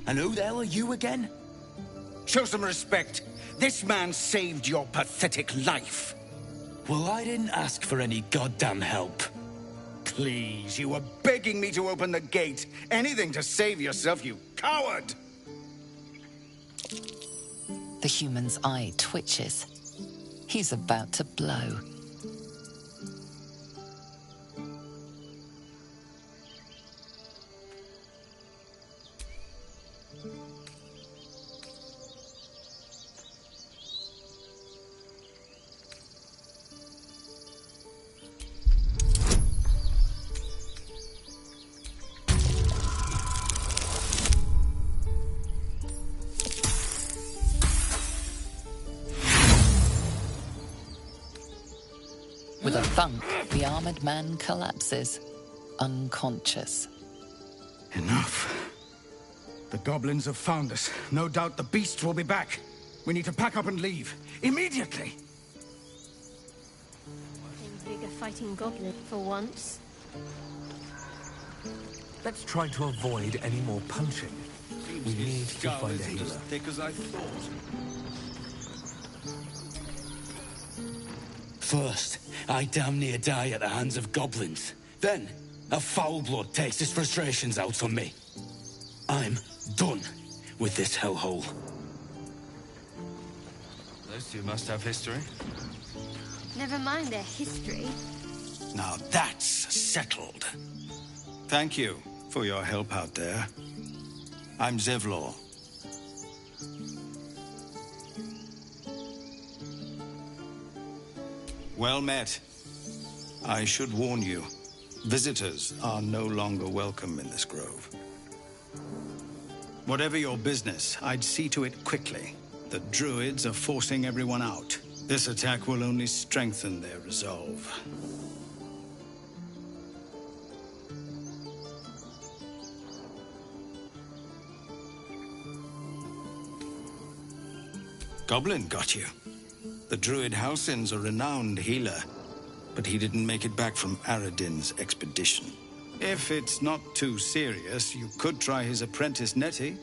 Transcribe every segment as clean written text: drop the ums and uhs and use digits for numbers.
And who the hell are you again? Show some respect. This man saved your pathetic life. Well, I didn't ask for any goddamn help. Please, you were begging me to open the gate. Anything to save yourself, you coward! The human's eye twitches. He's about to blow. With a thunk, the armored man collapses, unconscious. Enough. The goblins have found us. No doubt the beast will be back. We need to pack up and leave. Immediately! Bigger fighting goblin for once. Let's try to avoid any more punching. We need to find a healer. As thick as I thought. First, I damn near die at the hands of goblins. Then, a foul blood takes his frustrations out on me. I'm done with this hellhole. Those two must have history. Never mind their history. Now that's settled. Thank you for your help out there. I'm Zevlor. Well met. I should warn you, visitors are no longer welcome in this grove. Whatever your business, I'd see to it quickly. The druids are forcing everyone out. This attack will only strengthen their resolve. Goblin got you. The druid Halsin's a renowned healer, but he didn't make it back from Aradin's expedition. If it's not too serious, you could try his apprentice Nettie.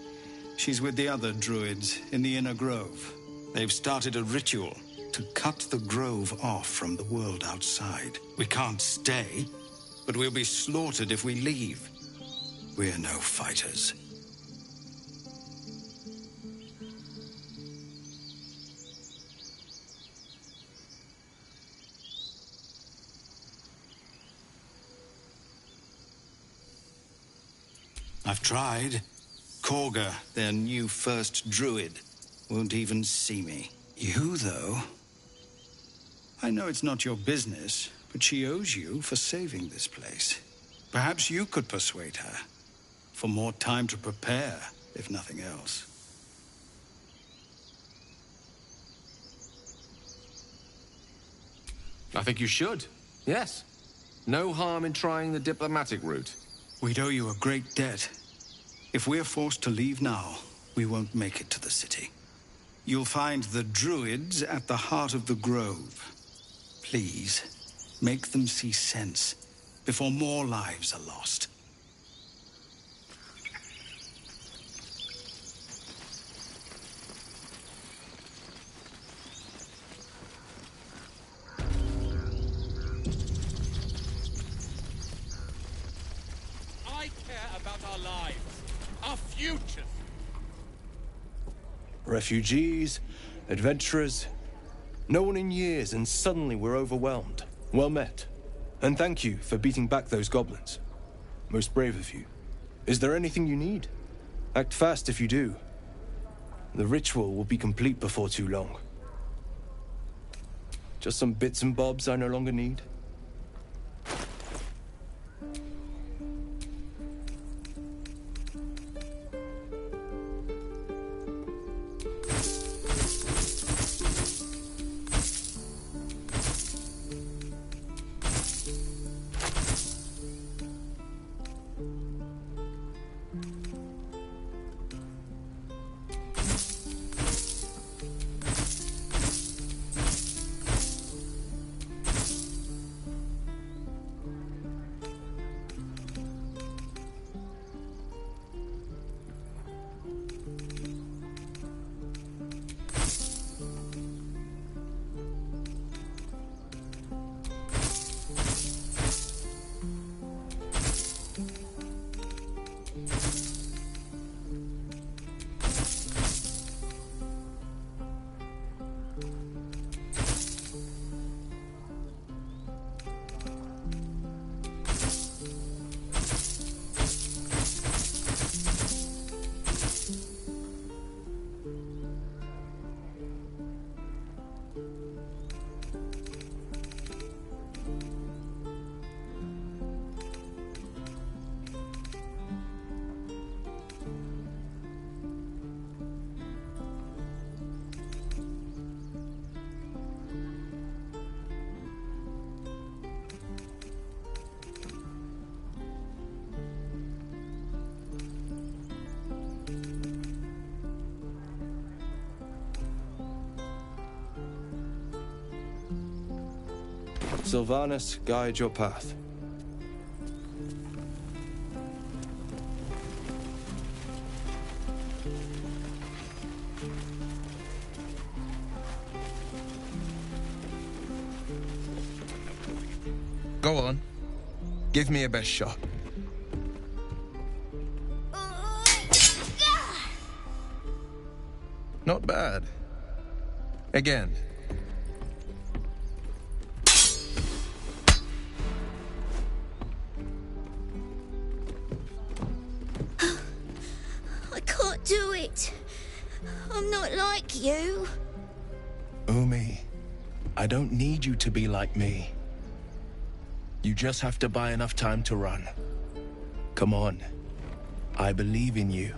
She's with the other druids in the inner grove. They've started a ritual to cut the grove off from the world outside. We can't stay, but we'll be slaughtered if we leave. We're no fighters. I've tried. Korga, their new first druid, won't even see me. You, though... I know it's not your business, but she owes you for saving this place. Perhaps you could persuade her. For more time to prepare, if nothing else. I think you should. Yes. No harm in trying the diplomatic route. We'd owe you a great debt. If we're forced to leave now, we won't make it to the city. You'll find the druids at the heart of the grove. Please, make them see sense before more lives are lost. I care about our lives, our futures. Refugees, adventurers, no one in years, and suddenly we're overwhelmed. Well met. And thank you for beating back those goblins. Most brave of you. Is there anything you need? Act fast if you do. The ritual will be complete before too long. Just some bits and bobs I no longer need. Sylvanas, guide your path. Go on. Give me your best shot. Not bad. Again. I can't do it. I'm not like you. Umi, I don't need you to be like me. You just have to buy enough time to run. Come on. I believe in you.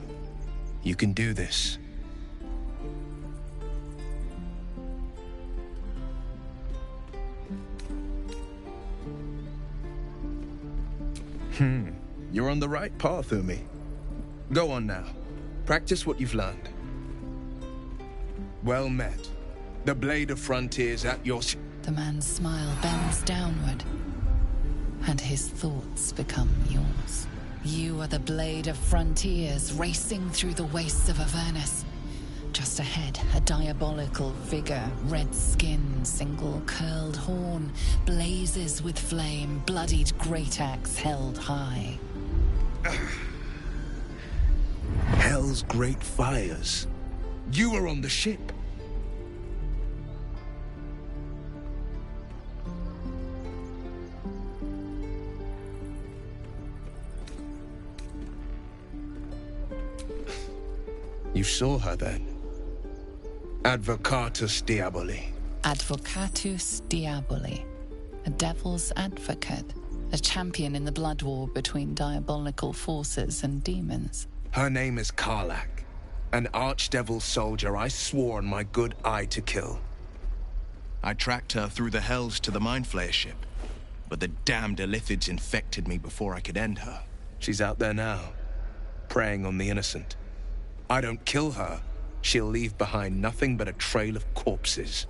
You can do this. You're on the right path, Umi. Go on now. Practice what you've learned. Well met. The blade of frontiers at your... The man's smile bends downward, and his thoughts become yours. You are the blade of frontiers racing through the wastes of Avernus. Just ahead, a diabolical figure, red skin, single curled horn, blazes with flame, bloodied great axe held high. Hell's great fires. You were on the ship. You saw her then. Advocatus Diaboli. Advocatus Diaboli, a devil's advocate, a champion in the blood war between diabolical forces and demons. Her name is Karlach, an archdevil soldier I swore on my good eye to kill. I tracked her through the hells to the Mind Flayer ship, but the damned Illithids infected me before I could end her. She's out there now, preying on the innocent. I don't kill her, she'll leave behind nothing but a trail of corpses.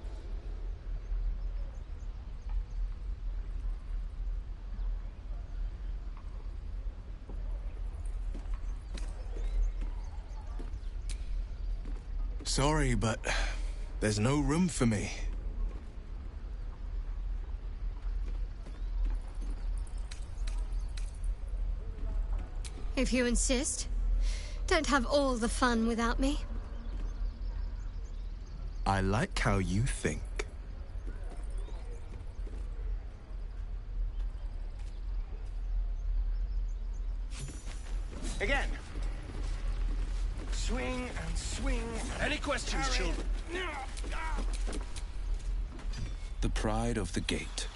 Sorry, but there's no room for me. If you insist. Don't have all the fun without me. I like how you think. Again. Swing and swing. Any questions, children? The pride of the gate.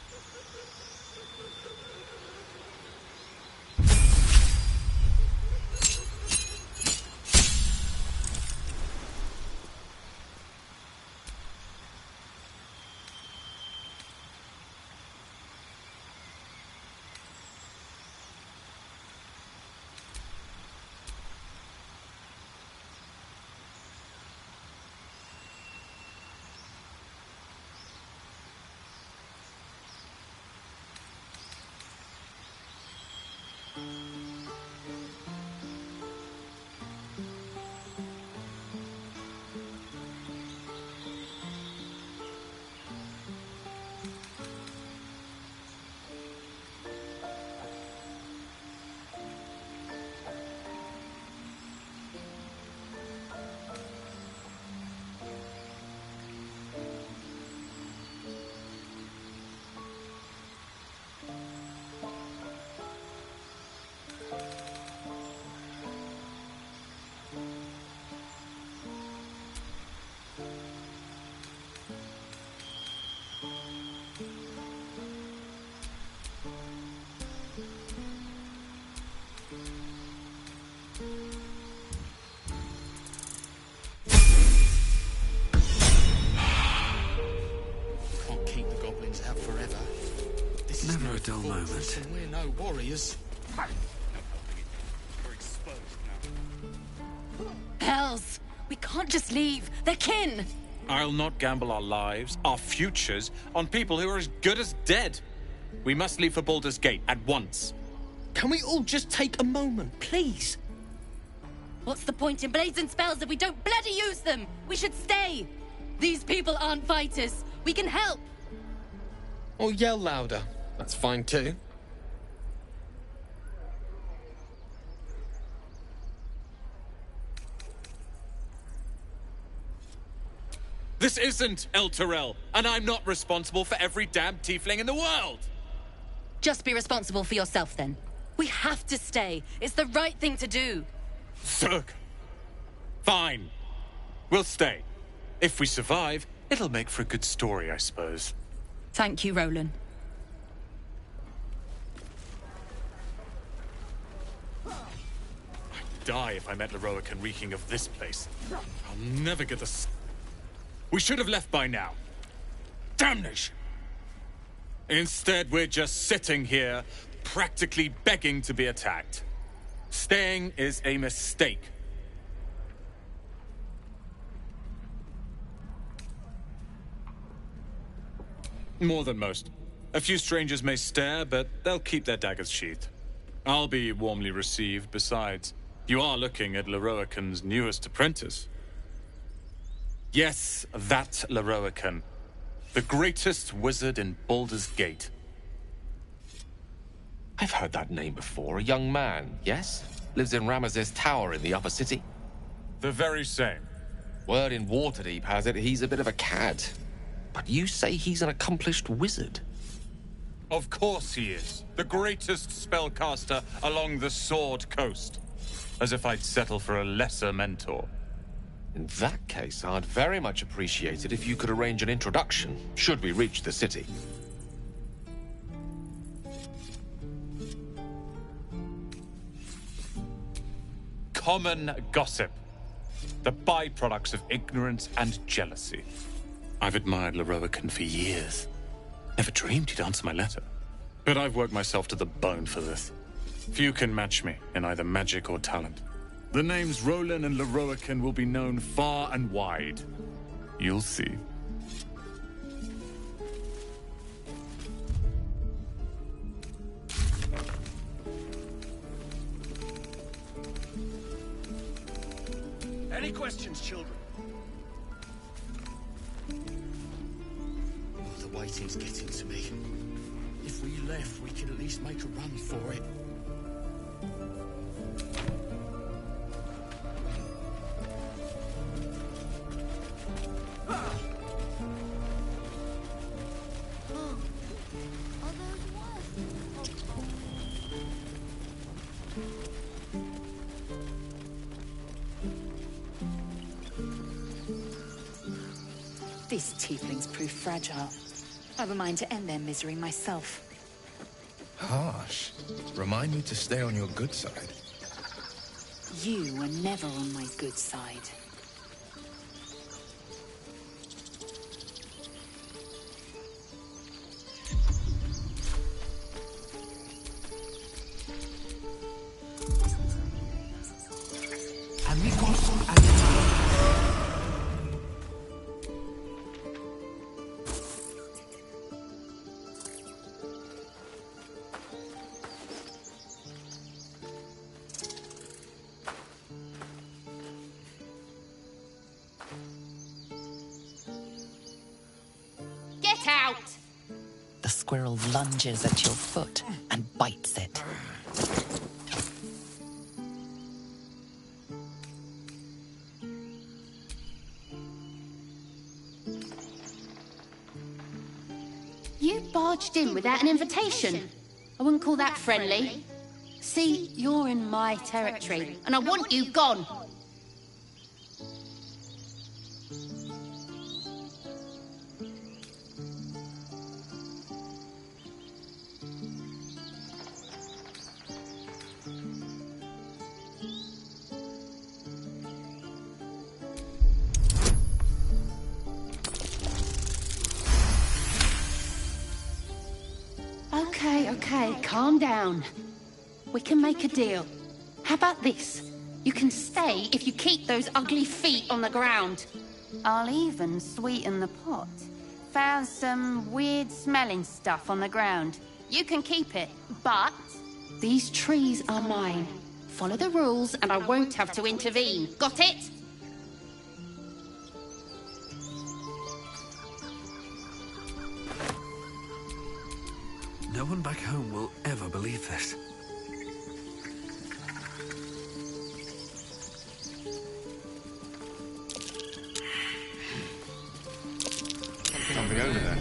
Out forever. This is Never a dull moment. We're no warriors. We're exposed now. Hells! We can't just leave. They're kin! I'll not gamble our lives, our futures, on people who are as good as dead. We must leave for Baldur's Gate at once. Can we all just take a moment, please? What's the point in blades and spells if we don't bloody use them? We should stay. These people aren't fighters. We can help. Or yell louder. That's fine too. This isn't El Terrell, and I'm not responsible for every damn tiefling in the world! Just be responsible for yourself, then. We have to stay. It's the right thing to do. Zerg. Fine. We'll stay. If we survive, it'll make for a good story, I suppose. Thank you, Roland. I'd die if I met Leroican reeking of this place. I'll never get the... We should have left by now. Damnation! Instead, we're just sitting here, practically begging to be attacked. Staying is a mistake. More than most. A few strangers may stare, but they'll keep their daggers sheathed. I'll be warmly received. Besides, you are looking at Leroican's newest apprentice. Yes, that Leroican. The greatest wizard in Baldur's Gate. I've heard that name before. A young man, yes? Lives in Ramesses Tower in the upper city. The very same. Word in Waterdeep has it he's a bit of a cad. But you say he's an accomplished wizard. Of course he is. The greatest spellcaster along the Sword Coast. As if I'd settle for a lesser mentor. In that case, I'd very much appreciate it if you could arrange an introduction, should we reach the city. Common gossip. The byproducts of ignorance and jealousy. I've admired Leroican for years. Never dreamed he'd answer my letter. But I've worked myself to the bone for this. Few can match me in either magic or talent. The names Roland and Leroican will be known far and wide. You'll see. Any questions, children? Oh, the waiting's getting to me. If we left, we could at least make a run for it. These tieflings prove fragile. I've a mind to end their misery myself. Harsh. Remind me to stay on your good side. You were never on my good side. Get out! The squirrel lunges at your foot and bites it. You barged in without an invitation. I wouldn't call that friendly. See, you're in my territory, and I want you gone. Okay, calm down. We can make a deal. How about this? You can stay if you keep those ugly feet on the ground. I'll even sweeten the pot. Found some weird smelling stuff on the ground. You can keep it, but these trees are mine. Follow the rules and I won't have to intervene. Got it? No one back home will ever believe this. Something over there.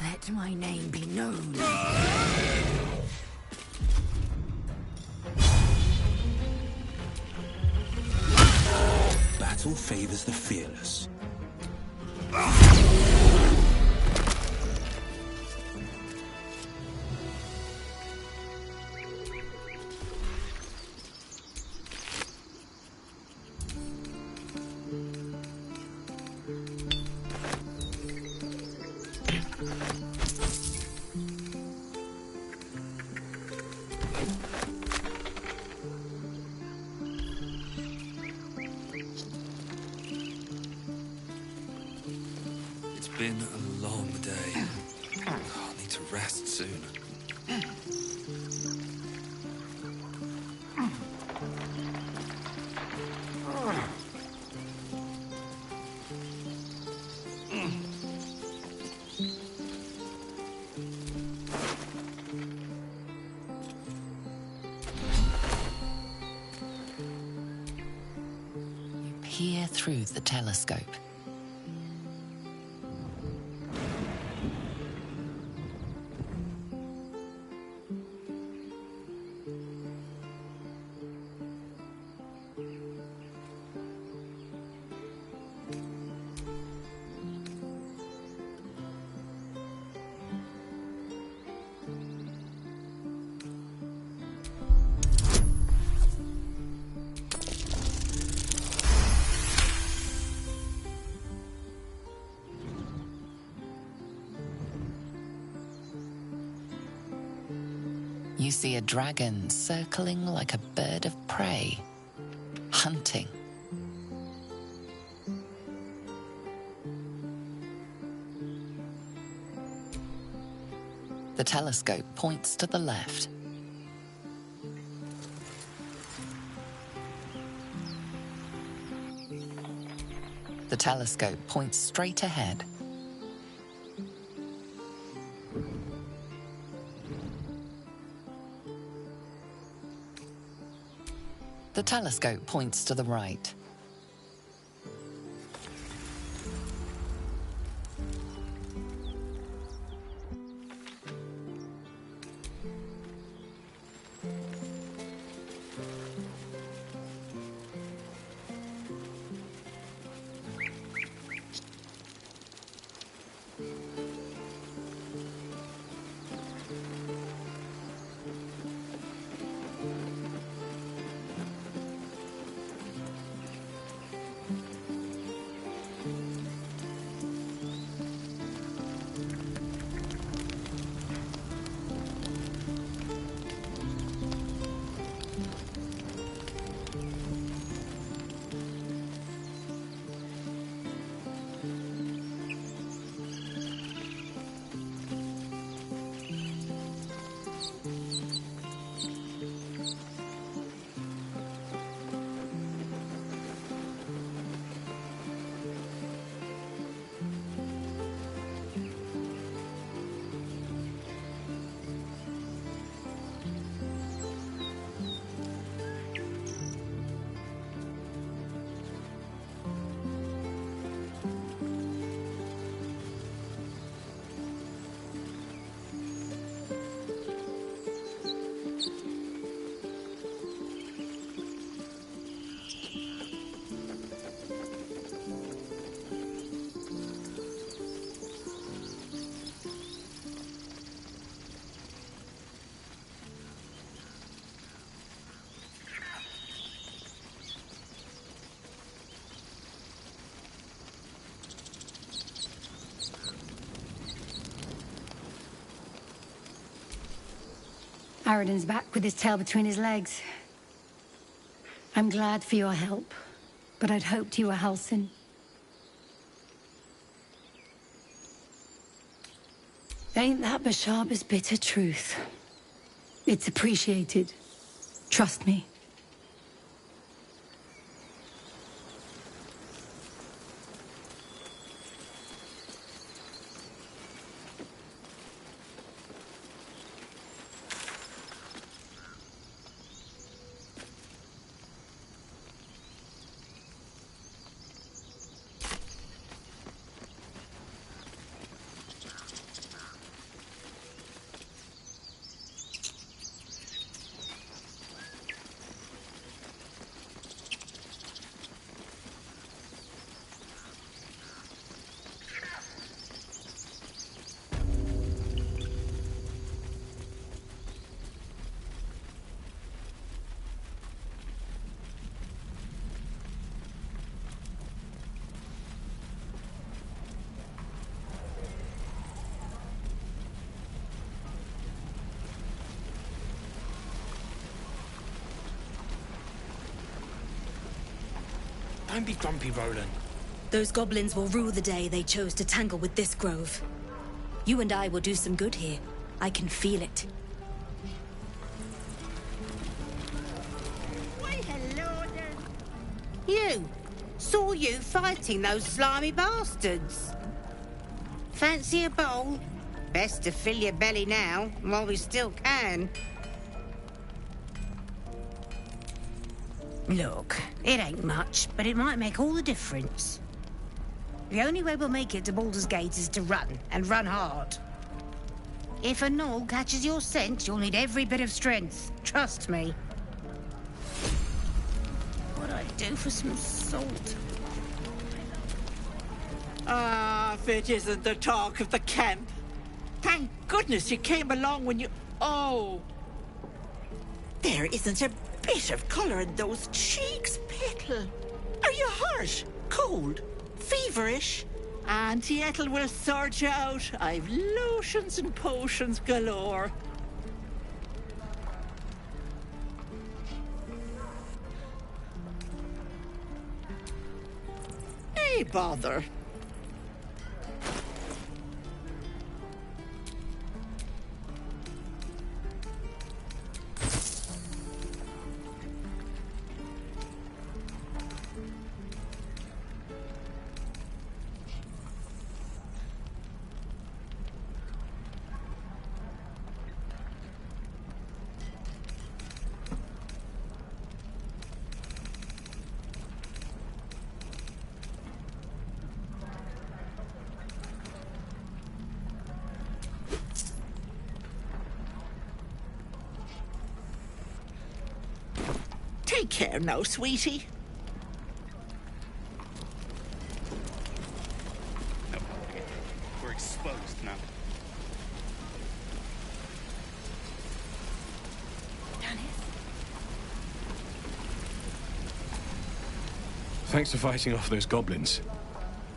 Let my name be known. Battle favors the fearless. It's been a long day. I need to rest soon. Peer through the telescope. You see a dragon circling like a bird of prey, hunting. The telescope points to the left. The telescope points straight ahead. The telescope points to the right. Aradin's back with his tail between his legs. I'm glad for your help, but I'd hoped you were Halsin. Ain't that Bashaba's bitter truth? It's appreciated. Trust me. Don't be grumpy, Roland. Those goblins will rue the day they chose to tangle with this grove. You and I will do some good here. I can feel it. Why, hello there. You! Saw you fighting those slimy bastards. Fancy a bowl? Best to fill your belly now, while we still can. Look, it ain't much, but it might make all the difference. The only way we'll make it to Baldur's Gate is to run, and run hard. If a gnoll catches your scent, you'll need every bit of strength. Trust me. What'd I do for some salt? Ah, if it isn't the talk of the camp. Thank goodness you came along when you... Oh! There isn't a bit of colour in those cheeks, Petal. Are you hurt? Cold? Feverish? Auntie Ethel will sort you out. I've lotions and potions galore. Hey, bother. Take care now, sweetie. No, we're exposed now. Thanks for fighting off those goblins.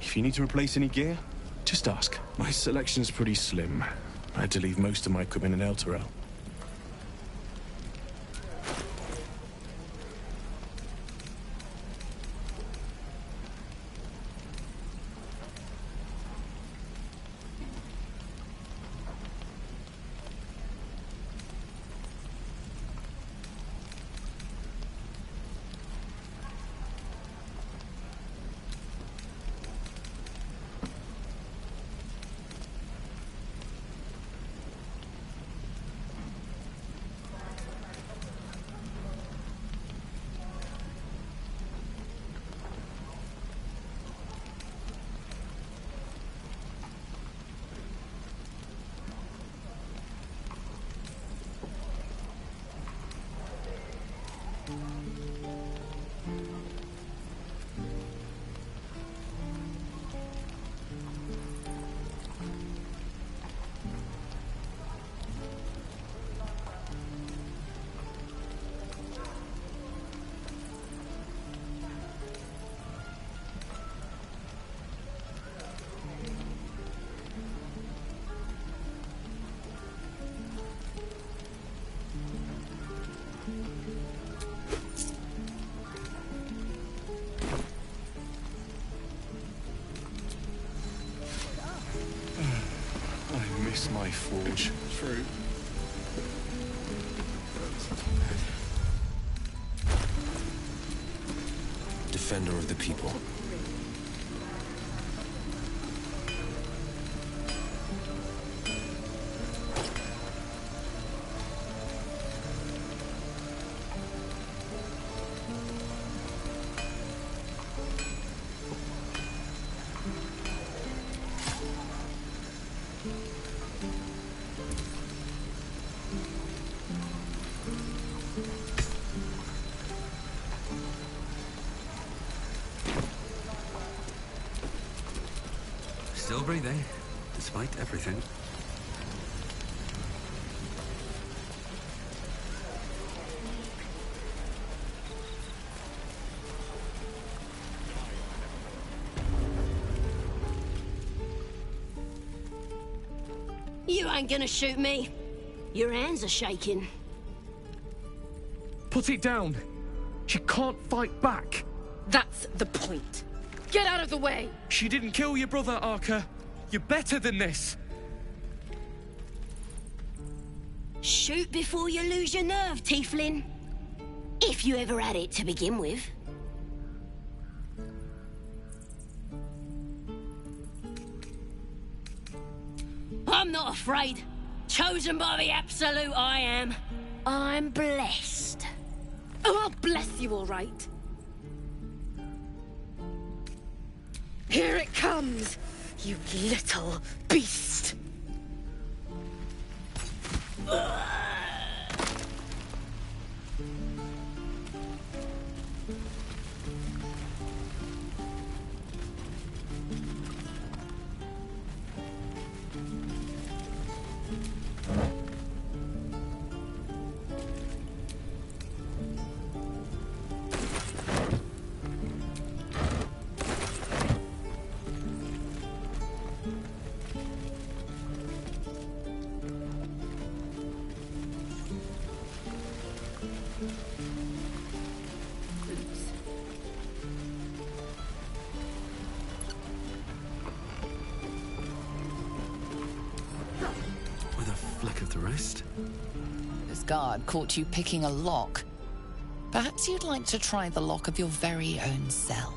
If you need to replace any gear, just ask. My selection's pretty slim. I had to leave most of my equipment in El Terrell. Life Forge. True. Defender of the people. Still breathing, despite everything. You ain't gonna shoot me. Your hands are shaking. Put it down. She can't fight back. That's the point. Get out of the way! She didn't kill your brother, Arca. You're better than this. Shoot before you lose your nerve, Tiefling. If you ever had it to begin with. I'm not afraid. Chosen by the Absolute, I am. I'm blessed. Oh, I'll bless you, all right. Here it comes, you little beast. With a flick of the wrist. This guard caught you picking a lock. Perhaps you'd like to try the lock of your very own cell.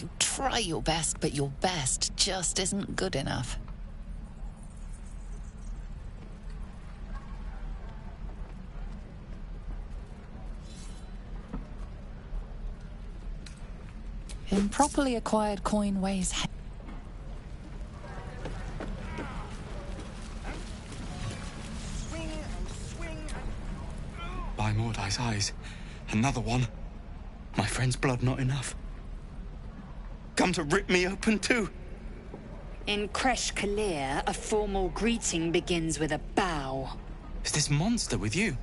You try your best, but your best just isn't good enough. Improperly acquired coin weighs heavy. By Mordai's eyes, another one. My friend's blood not enough. Come to rip me open too. In Kresh Kalir, a formal greeting begins with a bow. Is this monster with you?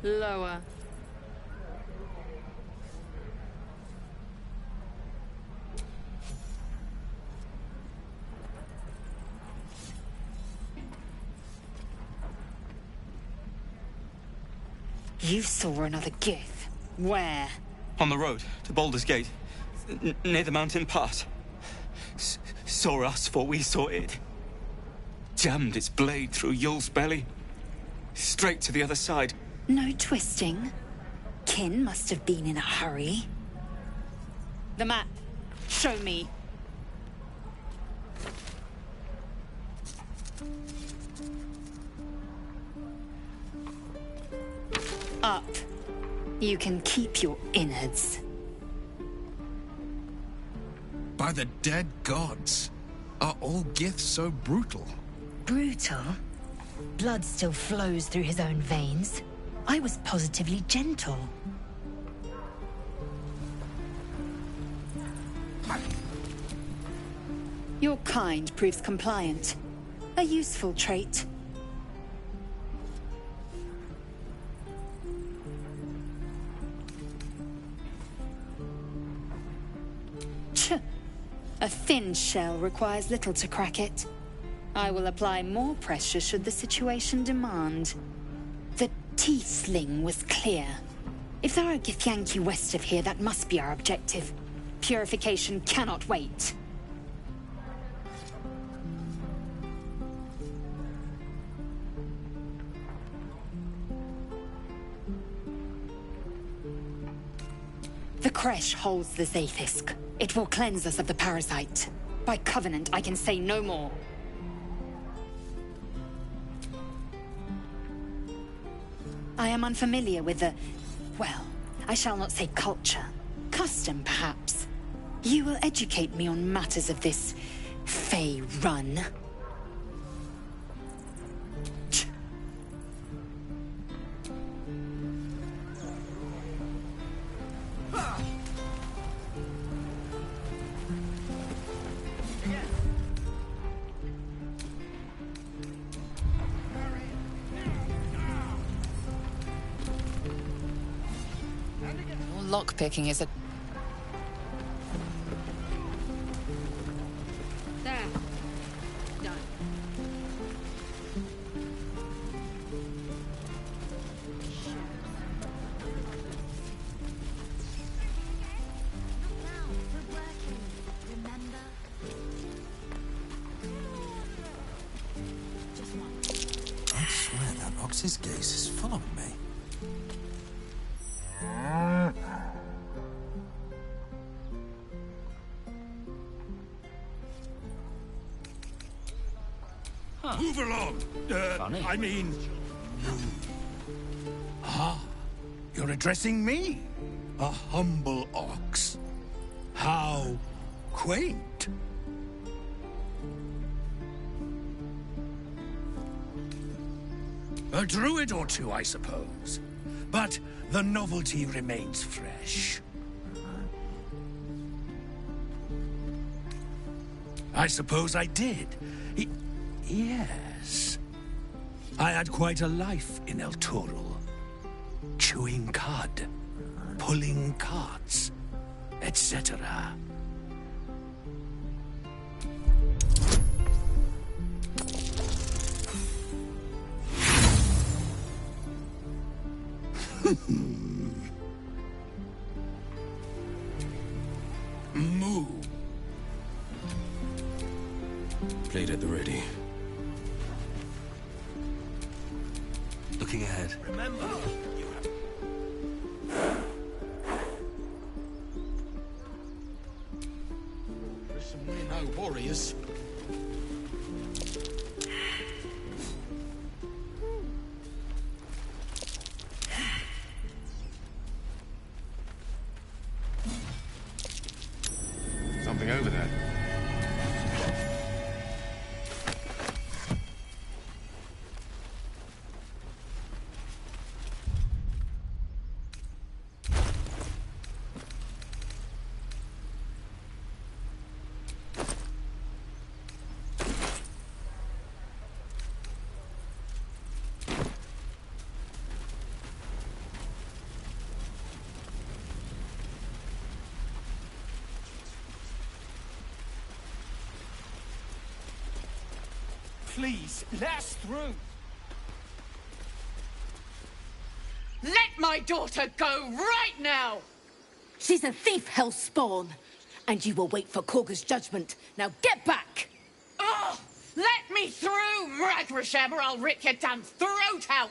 Lower. You saw another Gith. Where? On the road to Baldur's Gate, near the mountain pass. Saw us before we saw it. Jammed its blade through Yul's belly. Straight to the other side. No twisting. Kin must have been in a hurry. The map. Show me. Up. You can keep your innards. By the dead gods. Are all Giths so brutal? Brutal? Blood still flows through his own veins. I was positively gentle. Your kind proves compliant. A useful trait. A thin shell requires little to crack it. I will apply more pressure should the situation demand. The T-sling was clear. If there are Githyanki west of here, that must be our objective. Purification cannot wait. The creche holds the Zaithisk. It will cleanse us of the parasite. By covenant, I can say no more. I am unfamiliar with the... well, I shall not say culture. Custom, perhaps. You will educate me on matters of this... Fey run. Lockpicking is a... There. Done. I swear that ox's gaze is following me. Move along. I mean... Ah, you're addressing me? A humble ox. How quaint. A druid or two, I suppose. But the novelty remains fresh. I suppose I did. Yes. I had quite a life in El Toro. Chewing cud, pulling carts, etc. Moo. Blade at the ready. Looking ahead. Remember, you have... Listen, we're no warriors. Something over there. Please, let us through. Let my daughter go right now! She's a thief, hellspawn. And you will wait for Korga's judgment. Now get back! Oh, let me through, Mragrasham, or I'll rip your damn throat out!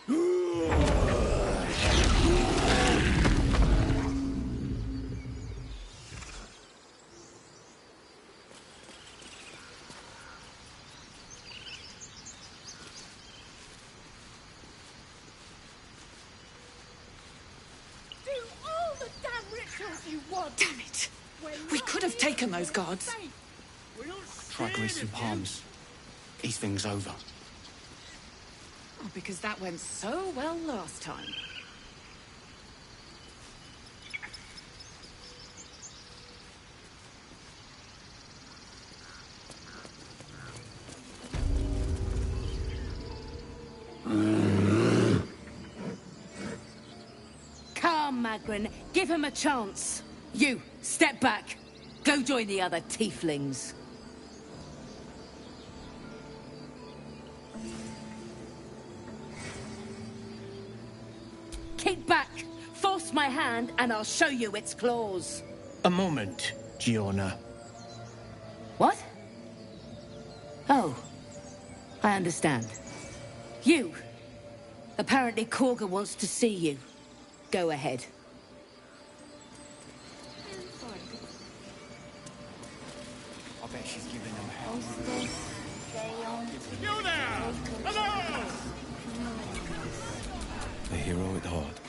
Damn it! We could have taken those guards. Try greasing palms. These things over. Oh, because that went so well last time. Magrin. Give him a chance. You, step back. Go join the other tieflings. Keep back. Force my hand and I'll show you its claws. A moment, Giona. What? Oh. I understand. You. Apparently Korga wants to see you. Go ahead. I bet she's giving them hell. You there! Hello! A hero at heart.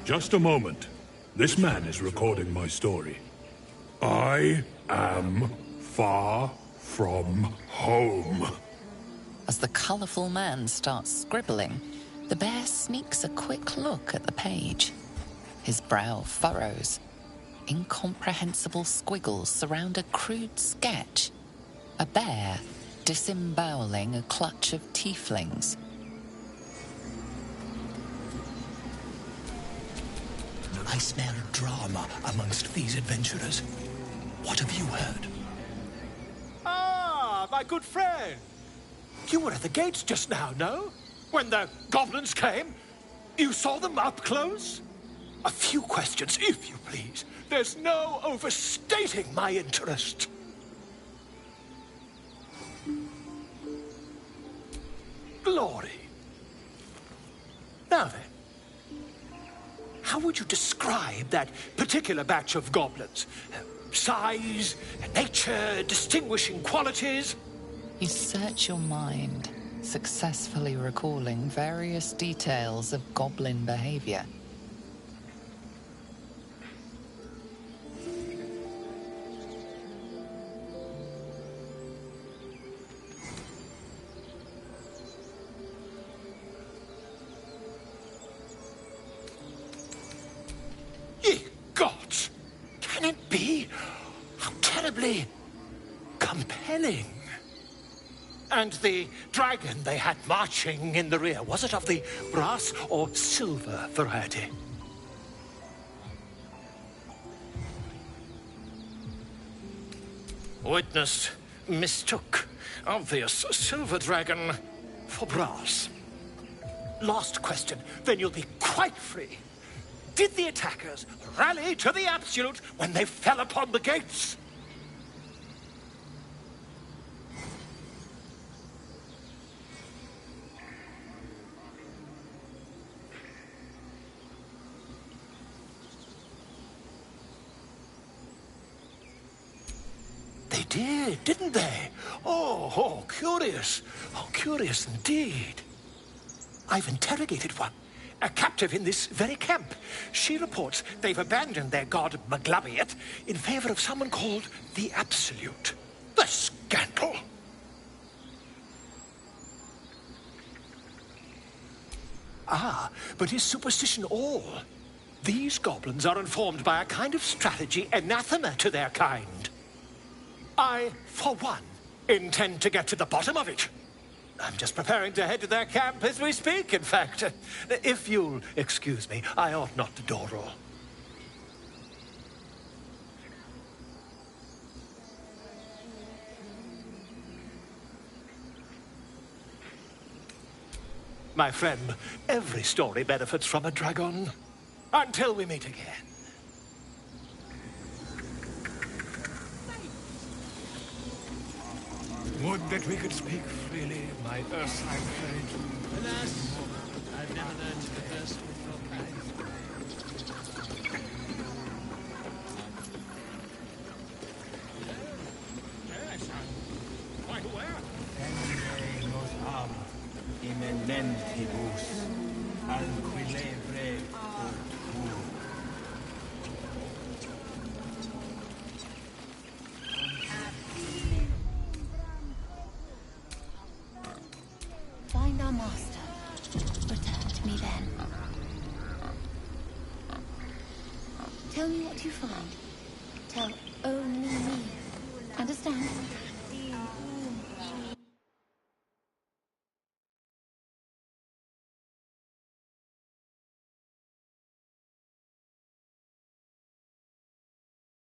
Just a moment. This man is recording my story. I am far from home. As the colourful man starts scribbling, the bear sneaks a quick look at the page. His brow furrows. Incomprehensible squiggles surround a crude sketch. A bear disemboweling a clutch of tieflings. I smell drama amongst these adventurers. What have you heard? Ah, my good friend. You were at the gates just now, no? When the goblins came? You saw them up close? A few questions, if you please. There's no overstating my interest. Glory. Now then, how would you describe that particular batch of goblins? Size, nature, distinguishing qualities? You search your mind, successfully recalling various details of goblin behavior. Ye gods! Can it be? How terribly compelling. And the dragon they had marching in the rear, was it of the brass or silver variety? Witness mistook obvious silver dragon for brass. Last question, then you'll be quite free. Did the attackers rally to the absolute when they fell upon the gates? They did, didn't they? Oh, curious. Oh, curious indeed. I've interrogated one. A captive in this very camp. She reports they've abandoned their god Maglabiet in favor of someone called the Absolute. The scandal! Ah, but is superstition all? These goblins are informed by a kind of strategy anathema to their kind. I, for one, intend to get to the bottom of it. I'm just preparing to head to their camp as we speak, in fact. If you'll excuse me, I ought not to dawdle. My friend, every story benefits from a dragon. Until we meet again. Would that we could speak freely, my Ursine friend. Alas, I've never learned to converse with your kind. Yes, I'm quite aware. Ende nos am, immenentibus, anquilebre cultur. Find our master. Return to me then. Tell me what you find.